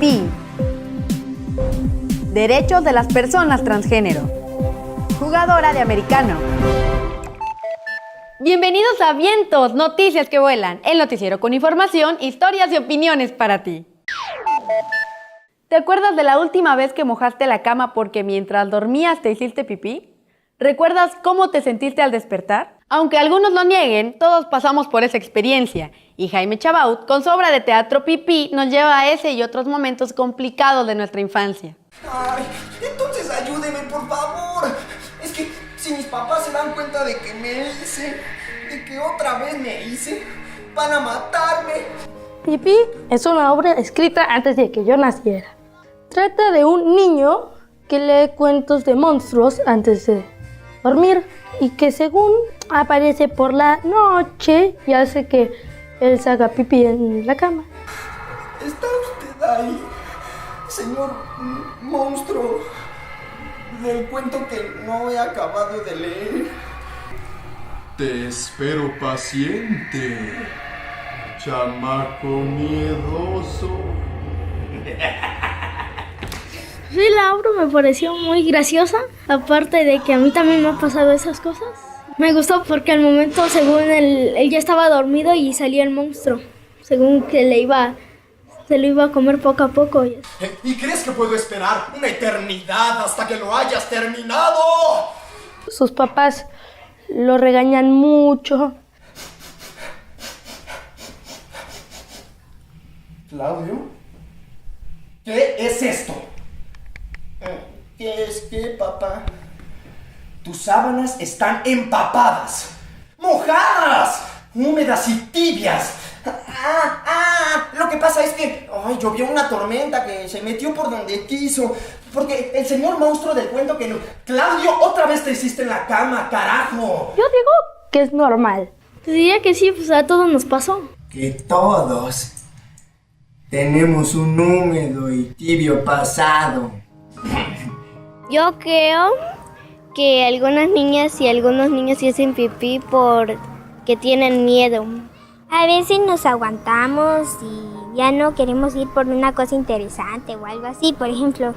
pipí. Derechos de las personas transgénero. Jugadora de americano. Bienvenidos a Vientos, noticias que vuelan, el noticiero con información, historias y opiniones para ti. ¿Te acuerdas de la última vez que mojaste la cama porque mientras dormías te hiciste pipí? ¿Recuerdas cómo te sentiste al despertar? Aunque algunos lo nieguen, todos pasamos por esa experiencia. Y Jaime Chabaut, con su obra de teatro Pipí, nos lleva a ese y otros momentos complicados de nuestra infancia. Ay, entonces ayúdeme, por favor. Es que si mis papás se dan cuenta de que me hice, de que otra vez me hice, van a matarme. Pipí es una obra escrita antes de que yo naciera. Trata de un niño que lee cuentos de monstruos antes de dormir y que según aparece por la noche y hace que él se haga pipí en la cama. ¿Está usted ahí, señor monstruo del cuento que no he acabado de leer? Te espero paciente, chamaco miedoso. Sí, la obra me pareció muy graciosa, aparte de que a mí también me han pasado esas cosas. Me gustó porque al momento, según él ya estaba dormido y salía el monstruo, según que se lo iba a comer poco a poco. ¿Y crees que puedo esperar una eternidad hasta que lo hayas terminado? Sus papás lo regañan mucho. ¿Claudio? ¿Qué es esto? ¿Qué es qué, papá? Tus sábanas están empapadas, mojadas, húmedas y tibias. Lo que pasa es que llovió una tormenta que se metió por donde quiso. Porque el señor monstruo del cuento que no... Claudio, otra vez te hiciste en la cama, carajo. Yo digo que es normal. Te diría que sí, pues a todos nos pasó. Que todos tenemos un húmedo y tibio pasado. Yo creo que algunas niñas y algunos niños se hacen pipí porque tienen miedo. A veces nos aguantamos y ya no queremos ir por una cosa interesante o algo así. Por ejemplo,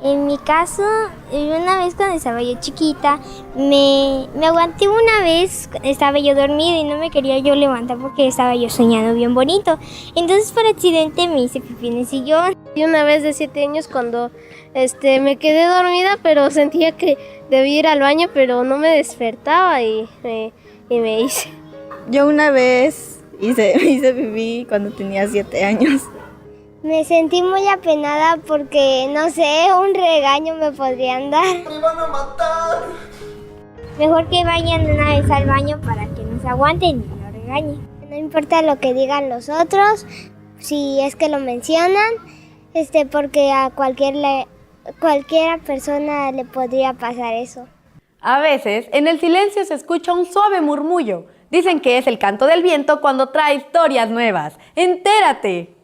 en mi caso, una vez cuando estaba yo chiquita, me aguanté una vez, estaba yo dormida y no me quería yo levantar porque estaba yo soñando bien bonito. Entonces por accidente me hice pipí en el sillón. Y una vez de 7 años cuando me quedé dormida, pero sentía que debía ir al baño, pero no me despertaba y me hice. Yo una vez hice pipí cuando tenía 7 años. Me sentí muy apenada porque, no sé, un regaño me podrían dar. ¡Me van a matar! Mejor que vayan una vez al baño para que no se aguanten y no regañen. No importa lo que digan los otros, si es que lo mencionan, porque a cualquiera persona le podría pasar eso. A veces, en el silencio se escucha un suave murmullo. Dicen que es el canto del viento cuando trae historias nuevas. ¡Entérate!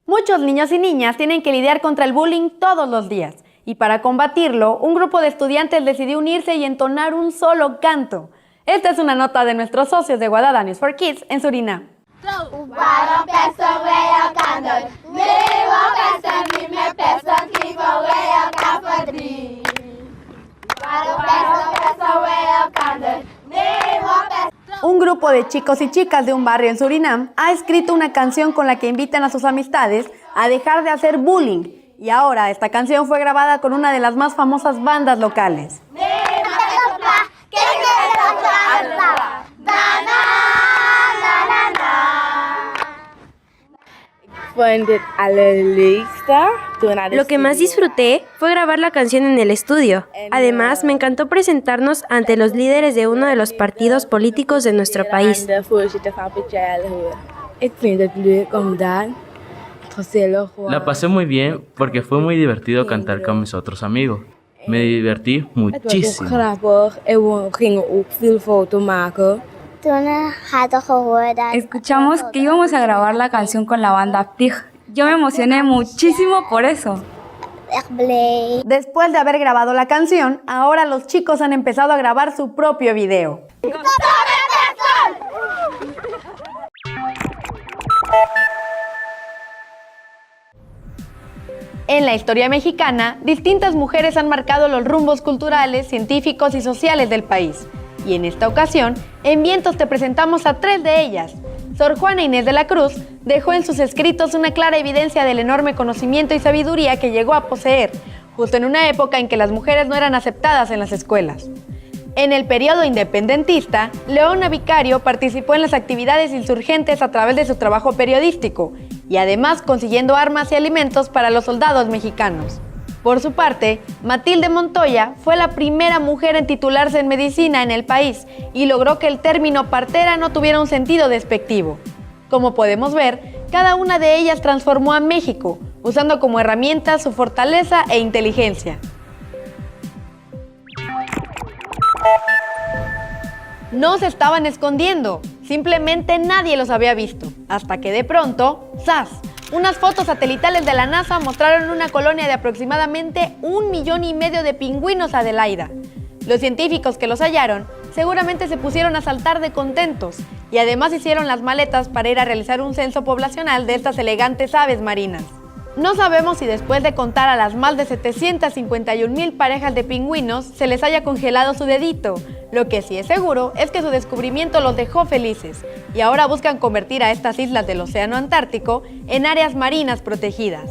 Muchos niños y niñas tienen que lidiar contra el bullying todos los días. Y para combatirlo, un grupo de estudiantes decidió unirse y entonar un solo canto. Esta es una nota de nuestros socios de Guadalajara News for Kids en Surinam. Un grupo de chicos y chicas de un barrio en Surinam ha escrito una canción con la que invitan a sus amistades a dejar de hacer bullying. Y ahora esta canción fue grabada con una de las más famosas bandas locales. Lo que más disfruté fue grabar la canción en el estudio. Además, me encantó presentarnos ante los líderes de uno de los partidos políticos de nuestro país. La pasé muy bien porque fue muy divertido cantar con mis otros amigos. Me divertí muchísimo. Escuchamos que íbamos a grabar la canción con la banda Pig. Yo me emocioné muchísimo por eso. Después de haber grabado la canción, ahora los chicos han empezado a grabar su propio video. En la historia mexicana, distintas mujeres han marcado los rumbos culturales, científicos y sociales del país. Y en esta ocasión, en Vientos te presentamos a 3 de ellas. Sor Juana Inés de la Cruz dejó en sus escritos una clara evidencia del enorme conocimiento y sabiduría que llegó a poseer, justo en una época en que las mujeres no eran aceptadas en las escuelas. En el periodo independentista, Leona Vicario participó en las actividades insurgentes a través de su trabajo periodístico y además consiguiendo armas y alimentos para los soldados mexicanos. Por su parte, Matilde Montoya fue la primera mujer en titularse en medicina en el país y logró que el término partera no tuviera un sentido despectivo. Como podemos ver, cada una de ellas transformó a México, usando como herramienta su fortaleza e inteligencia. No se estaban escondiendo, simplemente nadie los había visto, hasta que de pronto, ¡zas!, unas fotos satelitales de la NASA mostraron una colonia de aproximadamente 1,5 millones de pingüinos Adelaida. Los científicos que los hallaron seguramente se pusieron a saltar de contentos y además hicieron las maletas para ir a realizar un censo poblacional de estas elegantes aves marinas. No sabemos si después de contar a las más de 751,000 parejas de pingüinos se les haya congelado su dedito. Lo que sí es seguro es que su descubrimiento los dejó felices y ahora buscan convertir a estas islas del Océano Antártico en áreas marinas protegidas.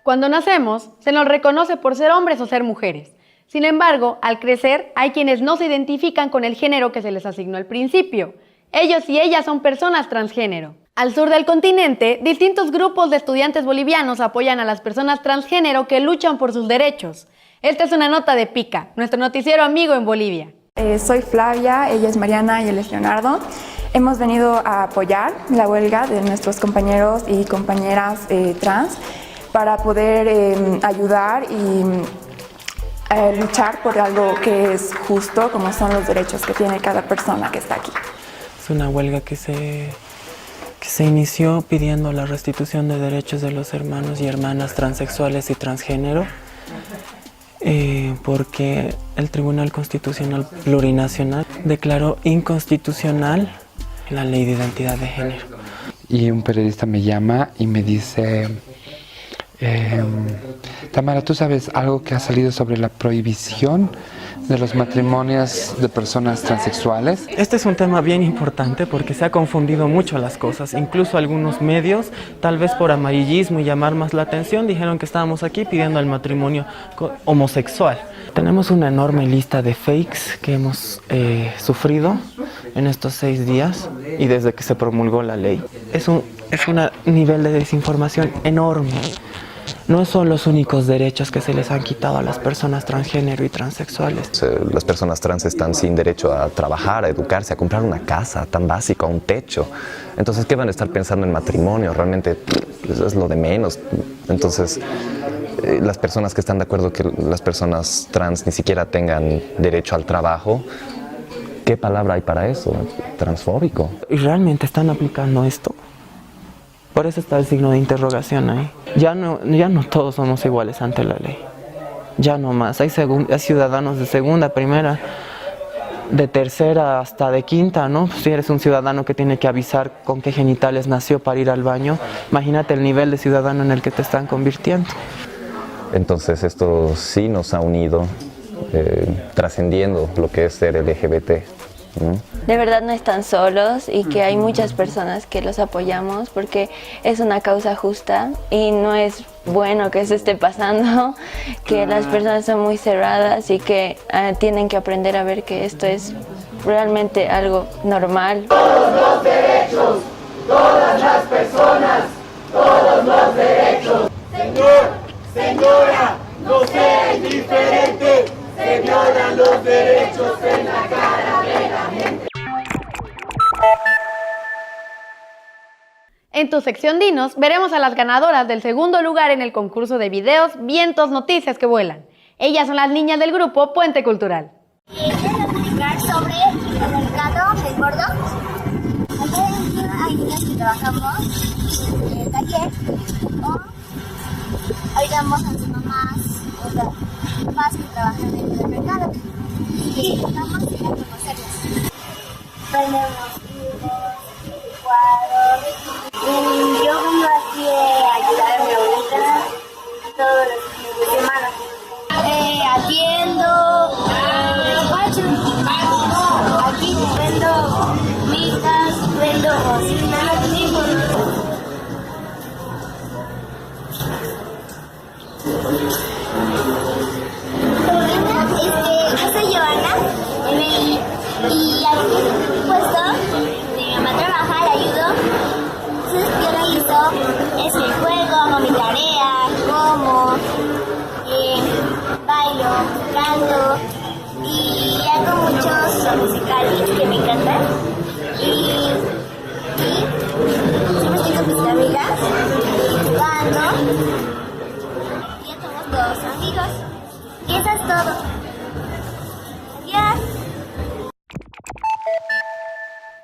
Cuando nacemos, se nos reconoce por ser hombres o ser mujeres. Sin embargo, al crecer, hay quienes no se identifican con el género que se les asignó al principio. Ellos y ellas son personas transgénero. Al sur del continente, distintos grupos de estudiantes bolivianos apoyan a las personas transgénero que luchan por sus derechos. Esta es una nota de Pica, nuestro noticiero amigo en Bolivia. Soy Flavia, ella es Mariana y él es Leonardo. Hemos venido a apoyar la huelga de nuestros compañeros y compañeras trans para poder ayudar y luchar por algo que es justo, como son los derechos que tiene cada persona que está aquí. Es una huelga que se inició pidiendo la restitución de derechos de los hermanos y hermanas transexuales y transgénero, porque el Tribunal Constitucional Plurinacional declaró inconstitucional la Ley de Identidad de Género. Y un periodista me llama y me dice: Tamara, ¿tú sabes algo que ha salido sobre la prohibición de los matrimonios de personas transexuales? Este es un tema bien importante porque se ha confundido mucho las cosas. Incluso algunos medios, tal vez por amarillismo y llamar más la atención, dijeron que estábamos aquí pidiendo el matrimonio homosexual. Tenemos una enorme lista de fakes que hemos sufrido en estos 6 días y desde que se promulgó la ley. Es un nivel de desinformación enorme. No son los únicos derechos que se les han quitado a las personas transgénero y transexuales. Las personas trans están sin derecho a trabajar, a educarse, a comprar una casa tan básica, un techo. Entonces, ¿qué van a estar pensando en matrimonio? Realmente es lo de menos. Entonces, las personas que están de acuerdo que las personas trans ni siquiera tengan derecho al trabajo, ¿qué palabra hay para eso? Transfóbico. ¿Y realmente están aplicando esto? Por eso está el signo de interrogación ahí. Ya no todos somos iguales ante la ley. Ya no más. Hay ciudadanos de segunda, primera, de tercera hasta de quinta, ¿no? Si eres un ciudadano que tiene que avisar con qué genitales nació para ir al baño, imagínate el nivel de ciudadano en el que te están convirtiendo. Entonces esto sí nos ha unido, trascendiendo lo que es ser LGBT. De verdad no están solos y que hay muchas personas que los apoyamos porque es una causa justa y no es bueno que eso esté pasando, que las personas son muy cerradas y que tienen que aprender a ver que esto es realmente algo normal. Todos los derechos, todas las personas, todos los derechos. Señor, señora, no sea indiferente. Se violan los derechos en la cara de la gente. En tu sección Dinos, veremos a las ganadoras del segundo lugar en el concurso de videos Vientos Noticias que Vuelan. Ellas son las niñas del grupo Puente Cultural. Quiero explicar sobre el mercado del gordo. Aquí hay niñas que trabajamos en el taller o ayudamos a sus mamás más que trabajan en el mercado y vamos a ir a conocerlas. Tenemos libros, a Musicali, que me encanta. Y siempre estoy con mis amigas, jugando. Y ya somos todos amigos. Y eso es todo. Adiós.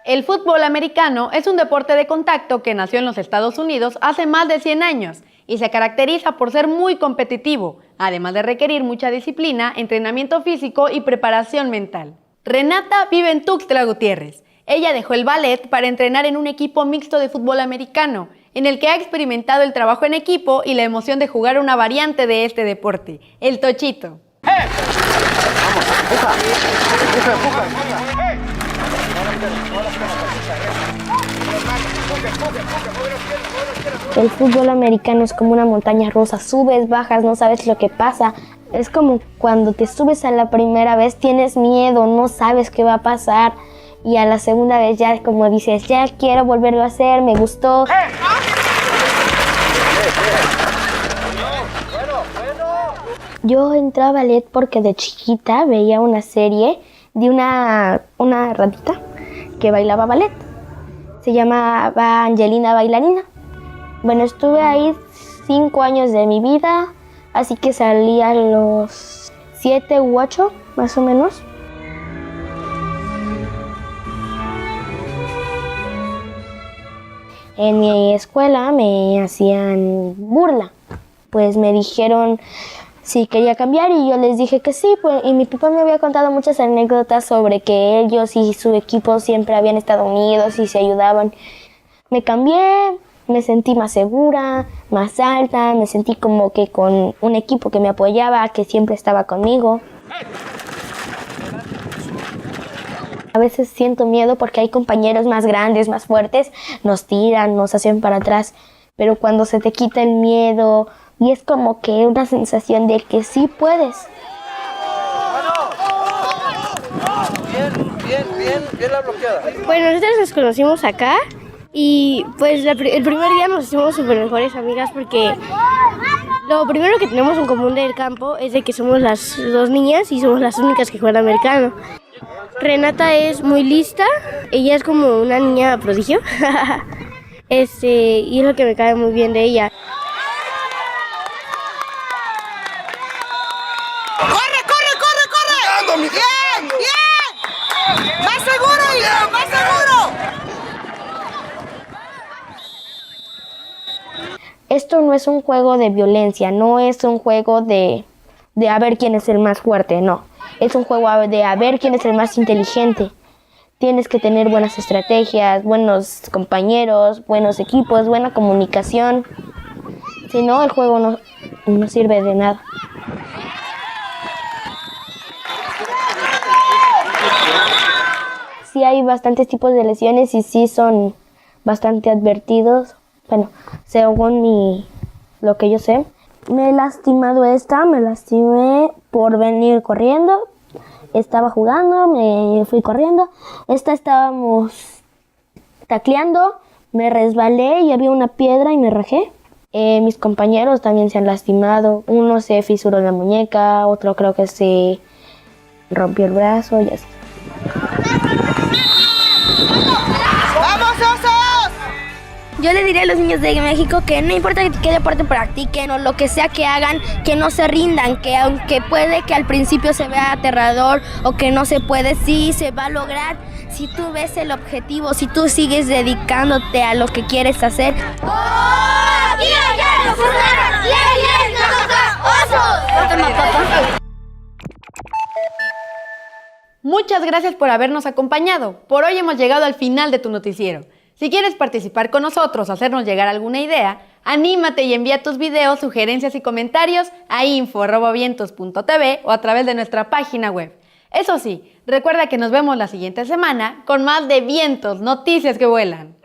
El fútbol americano es un deporte de contacto que nació en los Estados Unidos hace más de 100 años y se caracteriza por ser muy competitivo, además de requerir mucha disciplina, entrenamiento físico y preparación mental. Renata vive en Tuxtla Gutiérrez. Ella dejó el ballet para entrenar en un equipo mixto de fútbol americano, en el que ha experimentado el trabajo en equipo y la emoción de jugar una variante de este deporte, el tochito. El fútbol americano es como una montaña rusa, subes, bajas, no sabes lo que pasa. Es como cuando te subes a la primera vez, tienes miedo, no sabes qué va a pasar. Y a la segunda vez ya como dices, ya quiero volverlo a hacer, me gustó. Yo entré a ballet porque de chiquita veía una serie de una ratita que bailaba ballet. Se llamaba Angelina Bailarina. Bueno, estuve ahí 5 años de mi vida, así que salí a los 7 u 8, más o menos. En mi escuela me hacían burla, pues me dijeron si quería cambiar y yo les dije que sí, pues, y mi papá me había contado muchas anécdotas sobre que ellos y su equipo siempre habían estado unidos y se ayudaban. Me cambié, me sentí más segura, más alta, me sentí como que con un equipo que me apoyaba, que siempre estaba conmigo. A veces siento miedo porque hay compañeros más grandes, más fuertes, nos tiran, nos hacen para atrás, pero cuando se te quita el miedo y es como que una sensación de que sí puedes. Bien la bloqueada. Bueno, nosotros nos conocimos acá y pues el primer día nos hicimos súper mejores amigas porque lo primero que tenemos en común del campo es de que somos las 2 niñas y somos las únicas que juegan americano. Renata es muy lista, ella es como una niña prodigio y es lo que me cae muy bien de ella. ¡Corre! ¡Bien! ¡Más seguro, hijo! ¡Más seguro! Esto no es un juego de violencia, no es un juego de a ver quién es el más fuerte, no. Es un juego de a ver quién es el más inteligente. Tienes que tener buenas estrategias, buenos compañeros, buenos equipos, buena comunicación. Si no, el juego no sirve de nada. Sí hay bastantes tipos de lesiones y sí son bastante advertidos. Bueno, según lo que yo sé. Me he lastimado me lastimé por venir corriendo. Estaba jugando, me fui corriendo. Estábamos tacleando, me resbalé y había una piedra y me rajé. Mis compañeros también se han lastimado. Uno se fisuró la muñeca, otro creo que se rompió el brazo y así. ¡Vamos, osos! Yo le diría a los niños de México que no importa qué deporte practiquen o lo que sea que hagan, que no se rindan, que aunque puede que al principio se vea aterrador o que no se puede, sí se va a lograr. Si tú ves el objetivo, si tú sigues dedicándote a lo que quieres hacer. ¡Oh! ¡Aquí hay nos fundaron leyes, osos! Muchas gracias por habernos acompañado. Por hoy hemos llegado al final de tu noticiero. Si quieres participar con nosotros o hacernos llegar alguna idea, anímate y envía tus videos, sugerencias y comentarios a info@vientos.tv o a través de nuestra página web. Eso sí, recuerda que nos vemos la siguiente semana con más de Vientos, noticias que vuelan.